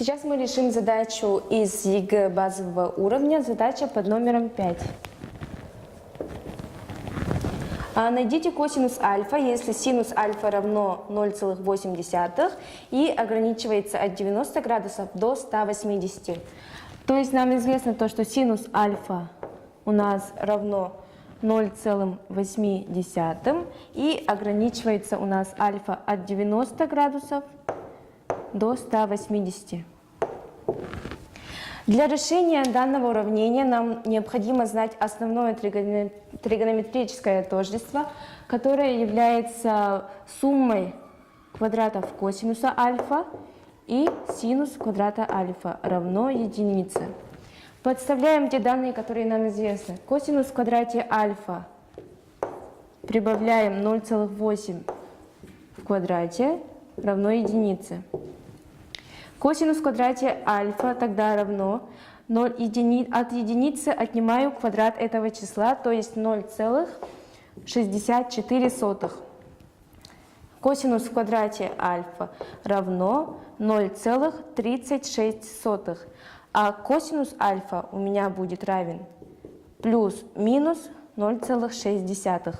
Сейчас мы решим задачу из ЕГЭ базового уровня, задача под номером 5. Найдите косинус альфа, если синус альфа равно 0,8 и ограничивается от 90 градусов до 180. То есть нам известно то, что синус альфа у нас равно 0,8 и ограничивается у нас альфа от 90 градусов до 180. Для решения данного уравнения нам необходимо знать основное тригонометрическое тождество, которое является суммой квадратов косинуса альфа и синус квадрата альфа равно единице. Подставляем те данные, которые нам известны. Косинус в квадрате альфа прибавляем 0,8 в квадрате равно единице. Косинус в квадрате альфа тогда равно 0 от единицы отнимаю квадрат этого числа, то есть 0,64. Косинус в квадрате альфа равно 0,36. А косинус альфа у меня будет равен плюс-минус 0,6.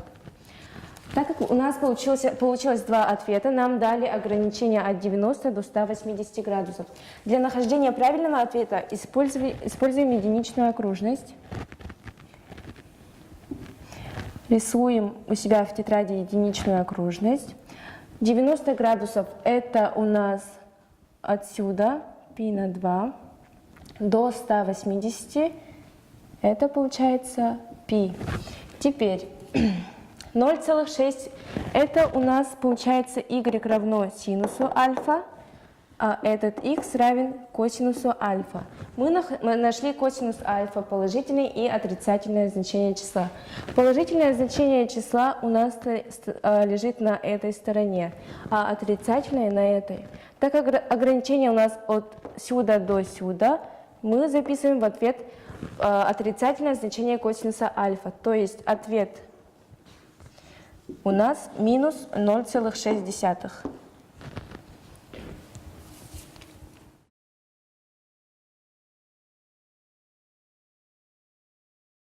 Так как у нас получилось два ответа, нам дали ограничение от 90 до 180 градусов. Для нахождения правильного ответа используем единичную окружность. Рисуем у себя в тетради единичную окружность. 90 градусов это у нас отсюда, π на 2, до 180 это получается π. Теперь 0,6 это у нас получается y равно синусу альфа, а этот x равен косинусу альфа. Мы нашли косинус альфа, положительное и отрицательное значение числа. Положительное значение числа у нас лежит на этой стороне, а отрицательное на этой. Так как ограничение у нас от сюда до сюда, мы записываем в ответ отрицательное значение косинуса альфа, то есть ответ у нас минус 0,6.